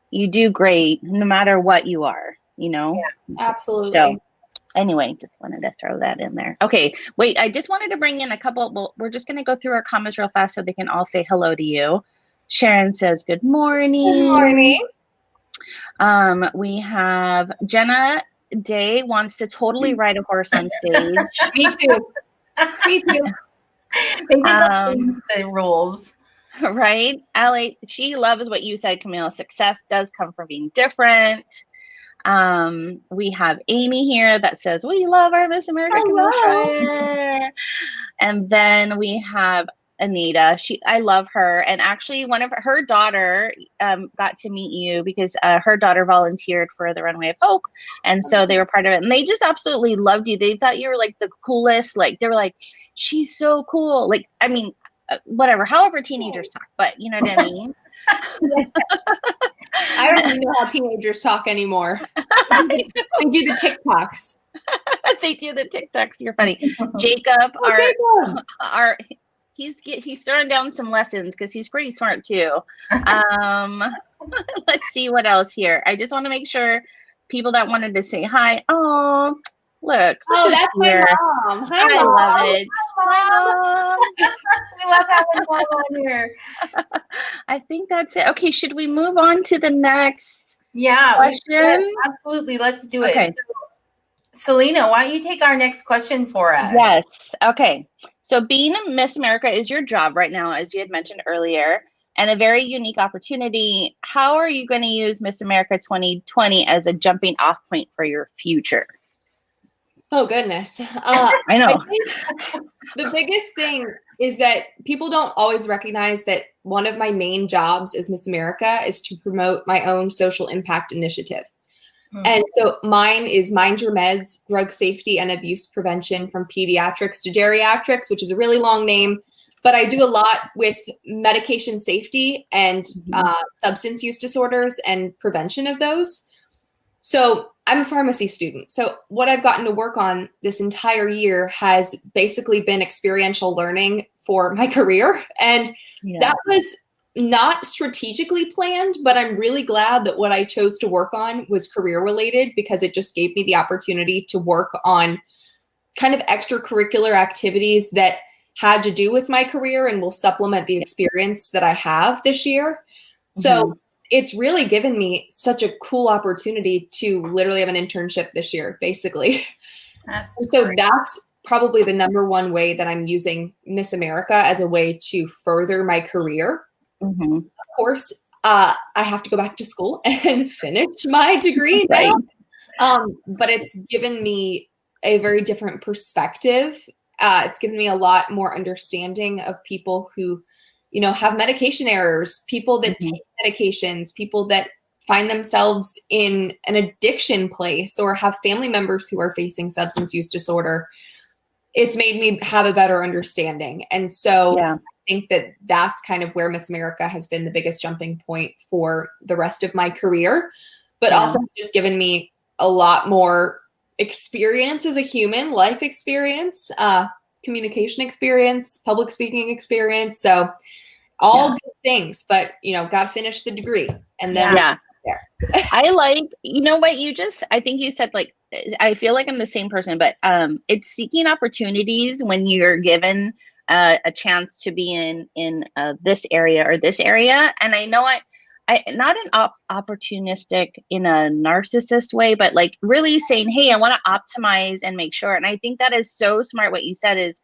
You do great no matter what you are, Yeah, absolutely. So anyway, just wanted to throw that in there. Okay, wait, I just wanted to bring in a couple. Well, we're just gonna go through our comments real fast so they can all say hello to you. Sharon says, good morning. Good morning. We have Jenna Day wants to totally ride a horse on stage. Me too. Me too. The rules. Right? Allie, she loves what you said, Camille. Success does come from being different. We have Amy here that says, we love our Miss America, Camille Schrier. And then we have Anita. I love her. And actually one of her daughter got to meet you because her daughter volunteered for the Runway of Hope. And so they were part of it. And they just absolutely loved you. They thought you were the coolest. They were she's so cool. Whatever, however teenagers talk, but you know what I mean? I don't even know how teenagers talk anymore. They do the TikToks. They do the TikToks. You're funny. Jacob, he's throwing down some lessons because he's pretty smart too. Let's see what else here. I just want to make sure people that wanted to say hi. Oh, look. Oh, that's my mom. Hi, I Mom. love it. Hi, Mom. We love having Mom on here. I think that's it. Okay, should we move on to the next question? Absolutely. Let's do it. Okay. So, Selena, why don't you take our next question for us? Yes. Okay. So being a Miss America is your job right now, as you had mentioned earlier, and a very unique opportunity. How are you going to use Miss America 2020 as a jumping off point for your future? Oh, goodness. I know. I think the biggest thing is that people don't always recognize that one of my main jobs as Miss America is to promote my own social impact initiative. And so mine is Mind Your Meds, drug safety and abuse prevention from pediatrics to geriatrics, which is a really long name. but I do a lot with medication safety and substance use disorders and prevention of those. So I'm a pharmacy student. So what I've gotten to work on this entire year has basically been experiential learning for my career. And that was not strategically planned, but I'm really glad that what I chose to work on was career related, because it just gave me the opportunity to work on kind of extracurricular activities that had to do with my career and will supplement the experience that I have this year. So it's really given me such a cool opportunity to literally have an internship this year, basically. So that's probably the number one way that I'm using Miss America as a way to further my career. Of course, I have to go back to school and finish my degree now. But it's given me a very different perspective. It's given me a lot more understanding of people who, have medication errors, people that take medications, people that find themselves in an addiction place or have family members who are facing substance use disorder. It's made me have a better understanding. And so I think that that's kind of where Miss America has been the biggest jumping point for the rest of my career, but also just given me a lot more experience as a human, life experience, communication experience, public speaking experience. So all good things, but got to finish the degree and then there. I like, I think you said, like, I feel like I'm the same person, but it's seeking opportunities when you're given a chance to be in this area or this area. And I know I not an opportunistic in a narcissist way, but like really saying, hey, I want to optimize and make sure. And I think that is so smart. What you said is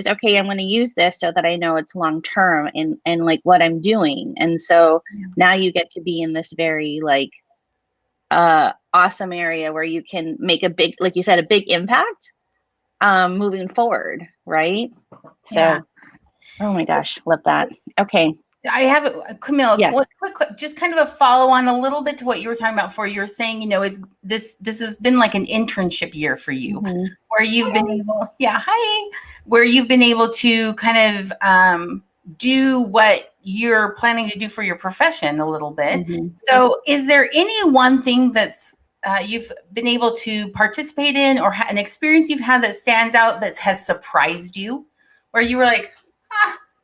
okay, I'm going to use this so that I know it's long term and like what I'm doing. And so now you get to be in this very like awesome area where you can make a big, like you said, a big impact moving forward, right? So oh my gosh, love that. Okay. I have Camille, quick, just kind of a follow on a little bit to what you were talking about before. You were saying, it's this has been like an internship year for you, where you've been able, where you've been able to kind of do what you're planning to do for your profession a little bit. So is there any one thing that's you've been able to participate in or an experience you've had that stands out that has surprised you, where you were like,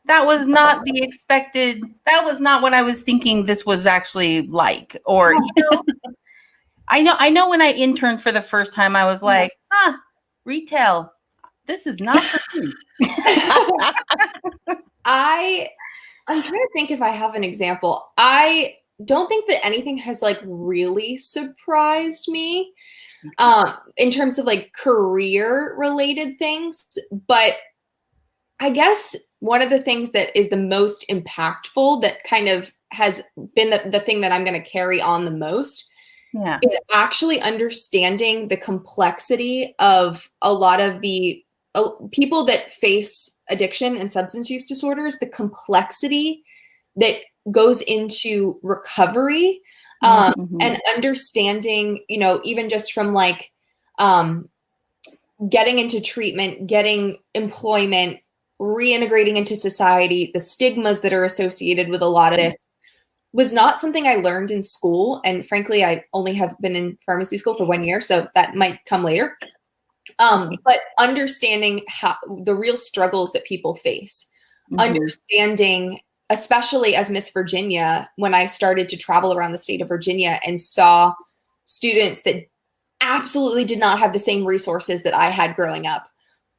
that was not the expected, that was not what I was thinking this was actually like, or, I know when I interned for the first time, I was like, retail, this is not for me. I'm trying to think if I have an example. I don't think that anything has like really surprised me in terms of like career related things, but I guess one of the things that is the most impactful that kind of has been the thing that I'm going to carry on the most is actually understanding the complexity of a lot of the people that face addiction and substance use disorders, the complexity that goes into recovery and understanding, even just from like getting into treatment, getting employment, reintegrating into society, the stigmas that are associated with a lot of this was not something I learned in school. And frankly, I only have been in pharmacy school for 1 year, so that might come later. But understanding how the real struggles that people face, understanding, especially as Miss Virginia, when I started to travel around the state of Virginia and saw students that absolutely did not have the same resources that I had growing up.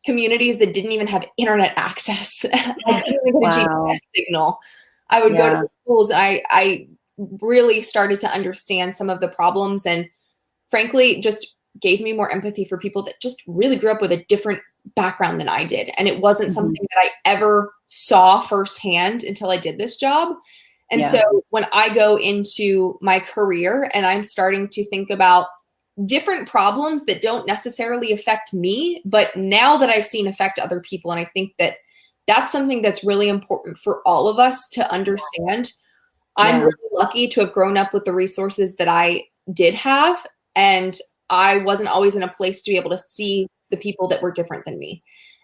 Communities that didn't even have internet access. I didn't even get a GPS signal. I would go to the schools. I really started to understand some of the problems and frankly, just gave me more empathy for people that just really grew up with a different background than I did. And it wasn't something that I ever saw firsthand until I did this job. And so when I go into my career and I'm starting to think about different problems that don't necessarily affect me, but now that I've seen affect other people. And I think that that's something that's really important for all of us to understand. I'm really lucky to have grown up with the resources that I did have. And I wasn't always in a place to be able to see the people that were different than me.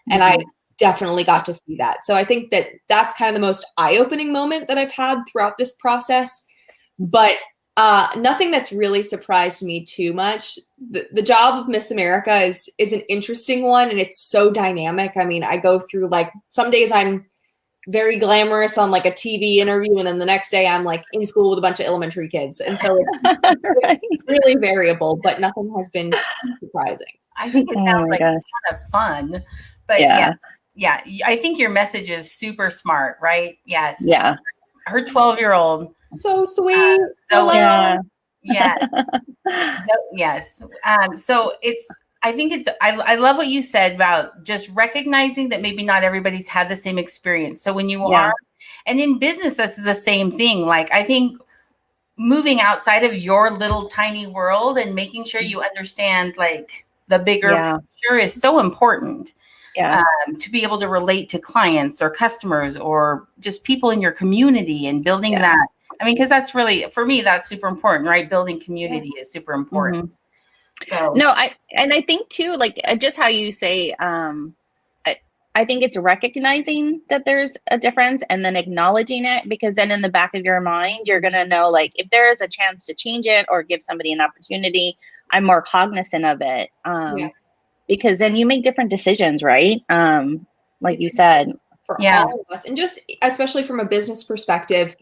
And I definitely got to see that. So I think that that's kind of the most eye-opening moment that I've had throughout this process. But nothing that's really surprised me too much. The job of Miss America is an interesting one, and it's so dynamic. I mean, I go through, like, some days I'm very glamorous on like a TV interview, and then the next day I'm like in school with a bunch of elementary kids. And so it's really variable, but nothing has been too surprising. I think it sounds like a ton of fun, but yeah, I think your message is super smart, right? Yes. Yeah. Her 12-year-old. So sweet. Yes. So I love what you said about just recognizing that maybe not everybody's had the same experience. So when you are, and in business, that's the same thing. Like, I think moving outside of your little tiny world and making sure you understand like the bigger picture is so important. To be able to relate to clients or customers or just people in your community and building that. I mean, because that's really, for me, that's super important, right? Building community is super important. So no, I think too, like, just how you say, I think it's recognizing that there's a difference and then acknowledging it, because then in the back of your mind, you're going to know, like, if there is a chance to change it or give somebody an opportunity, I'm more cognizant of it. Because then you make different decisions, right? Like you said. For all of us. And just especially from a business perspective,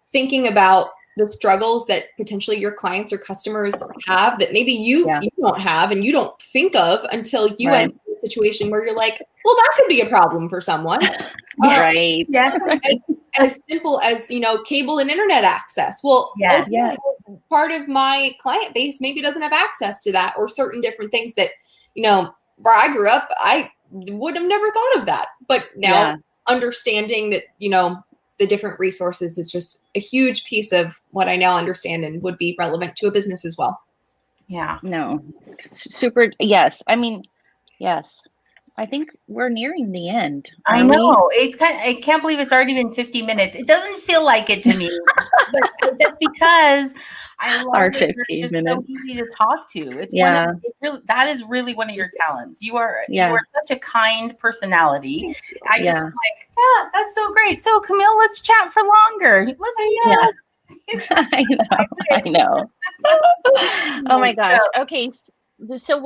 thinking about the struggles that potentially your clients or customers have that maybe you don't have and you don't think of until you end up in a situation where you're like, well, that could be a problem for someone. Right. As simple as, cable and internet access. Well, part of my client base maybe doesn't have access to that, or certain different things that, where I grew up, I would have never thought of that. But now understanding that, the different resources is just a huge piece of what I now understand and would be relevant to a business as well. Yeah. No. Super. Yes. I mean, yes. I think we're nearing the end. I know. It's I can't believe it's already been 50 minutes. It doesn't feel like it to me, but that's because I love our that 15 you're just minutes. so easy to talk to. It's that is really one of your talents. You are such a kind personality. I just like, that's so great. So Camille, let's chat for longer. I know. Oh my gosh. Okay. So we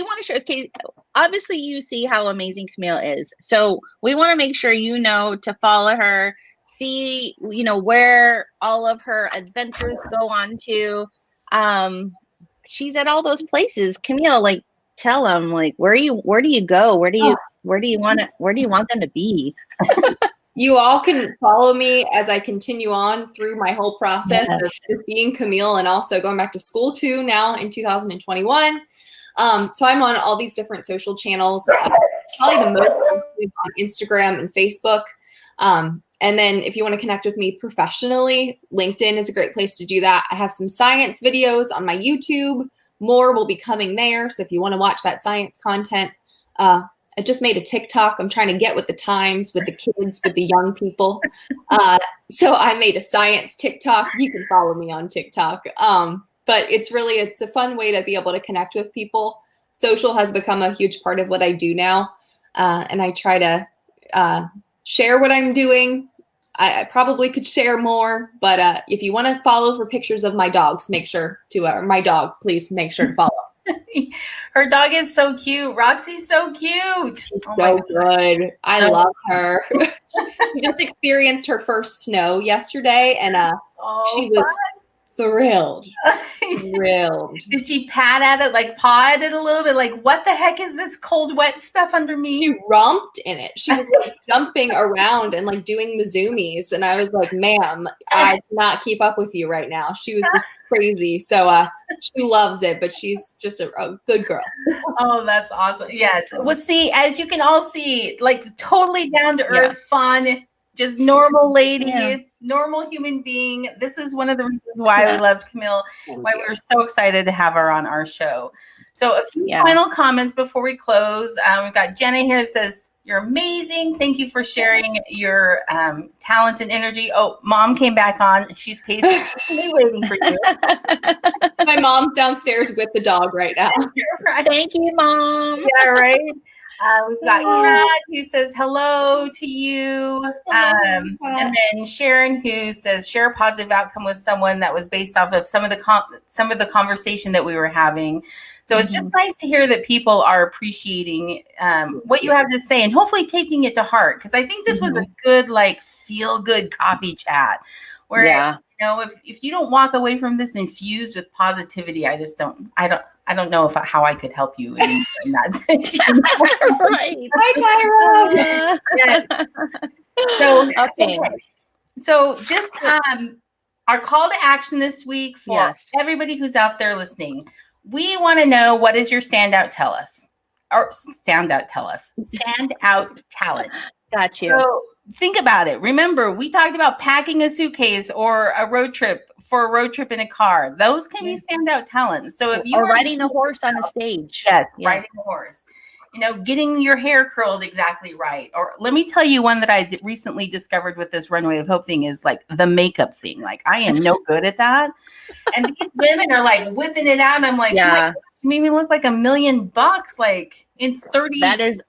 want to show, okay, obviously you see how amazing Camille is. So we want to make sure to follow her, see, where all of her adventures go on to. She's at all those places. Camille, like, tell them, like, where do you go? Where do you want them to be? You all can follow me as I continue on through my whole process of being Camille, and also going back to school too now in 2021. So I'm on all these different social channels, probably the most active on Instagram and Facebook. And then if you want to connect with me professionally, LinkedIn is a great place to do that. I have some science videos on my YouTube. More will be coming there. So if you want to watch that science content, I just made a TikTok. I'm trying to get with the times, with the kids, with the young people. So I made a science TikTok. You can follow me on TikTok. But it's a fun way to be able to connect with people. Social has become a huge part of what I do now. And I try to share what I'm doing. I probably could share more, but if you want to follow for pictures of my dogs, make sure to, my dog, please make sure to follow. Her dog is so cute. Roxy's so cute. She's so good. I love her. She just experienced her first snow yesterday, and she was thrilled. Did she pat at it, like paw at it a little bit? Like, what the heck is this cold, wet stuff under me? She romped in it. She was like jumping around and like doing the zoomies. And I was like, ma'am, I cannot keep up with you right now. She was just crazy. So she loves it, but she's just a good girl. Oh, that's awesome. Yes. Well, see, as you can all see, like totally down to earth, fun, just normal lady, normal human being. This is one of the reasons why we loved Camille, why we were so excited to have her on our show. So a few final comments before we close. We've got Jenna here that says, you're amazing. Thank you for sharing your talent and energy. Oh, mom came back on. She's patiently waiting for you. My mom's downstairs with the dog right now. Thank you, Mom. Yeah, right. We've got Kat who says hello to you. And then Sharon who says share a positive outcome with someone that was based off of some of the conversation that we were having. So it's just nice to hear that people are appreciating what you have to say and hopefully taking it to heart. Because I think this was a good, like, feel good coffee chat where, you know, if you don't walk away from this infused with positivity, I don't know how I could help you in that. Right. Hi, Tyra. So, Okay. So just our call to action this week for everybody who's out there listening. We want to know, what is your standout talent? Got you. So think about it. Remember, we talked about packing a suitcase or a road trip in a car. Those can be standout talents. So if you are riding a horse on a stage. Yes, riding a horse. You know, getting your hair curled exactly right. Or let me tell you one that I recently discovered with this Runway of Hope thing is like the makeup thing. Like, I am no good at that. And these women are like whipping it out. And I'm like, oh my gosh, you made me look like $1 million like in 30. That is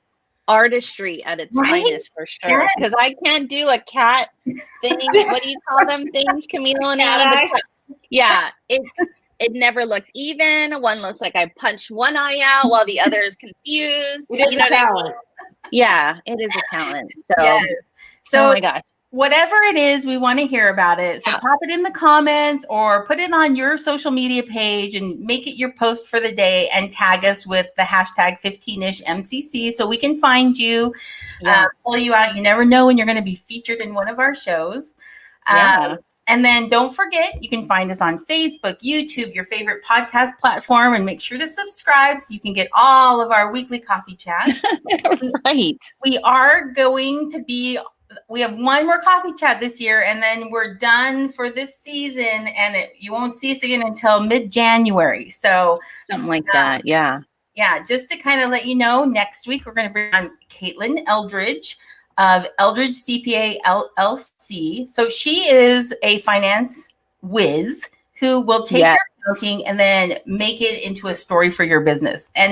artistry at its finest for sure. Because I can't do a cat thing. What do you call them things, Camille and Anna? Yeah, it never looks even. One looks like I punched one eye out while the other is confused. It is a talent. Yeah, it is a talent. So oh my gosh. Whatever it is, we want to hear about it. So pop it in the comments or put it on your social media page and make it your post for the day and tag us with the hashtag 15ish MCC so we can find you, pull you out. You never know when you're going to be featured in one of our shows. And then don't forget, you can find us on Facebook, YouTube, your favorite podcast platform, and make sure to subscribe so you can get all of our weekly coffee chats. Right. We have one more coffee chat this year, and then we're done for this season, and you won't see us again until mid-January. So something like that, yeah. Yeah, just to kind of let you know, next week we're going to bring on Caitlin Eldridge of Eldridge CPA LLC. So she is a finance whiz who will take your accounting and then make it into a story for your business. And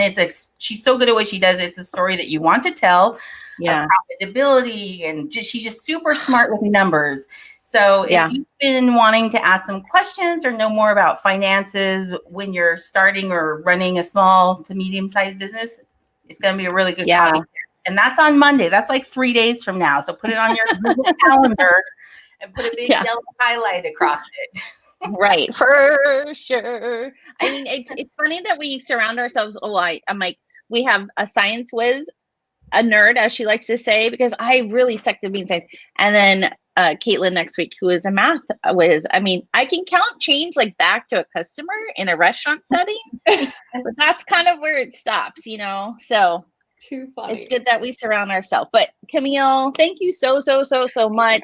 she's so good at what she does. It's a story that you want to tell. Profitability, and she's just super smart with numbers. So if you've been wanting to ask some questions or know more about finances when you're starting or running a small to medium-sized business, it's going to be a really good coffee. And that's on Monday. That's like 3 days from now. So put it on your Google calendar and put a big yellow highlight across it. Right, for sure. I mean, it's funny that we surround ourselves. I'm like, we have a science whiz, a nerd, as she likes to say, because I really suck at being science. And then Caitlin next week, who is a math whiz. I mean, I can count change like back to a customer in a restaurant setting, but that's kind of where it stops, you know? So too funny. It's good that we surround ourselves. But Camille, thank you so much.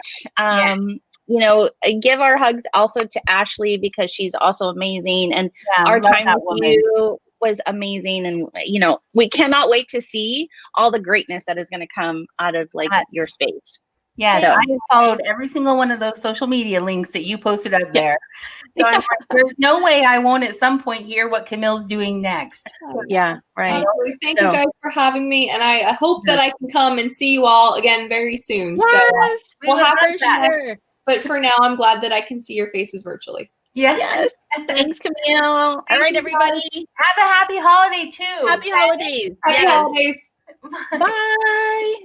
You know, give our hugs also to Ashley because she's also amazing. And our time with you was amazing. And, you know, we cannot wait to see all the greatness that is going to come out of like your space. Yes, so I have followed every single one of those social media links that you posted up there. So I'm like, there's no way I won't at some point hear what Camille's doing next. Yeah, right. Thank you guys for having me. And I hope that I can come and see you all again very soon. Yes, so we'll have that. But for now, I'm glad that I can see your faces virtually. Yes. Thanks, Camille. All right, everybody. Have a happy holiday too. Happy holidays. Happy holidays. Bye.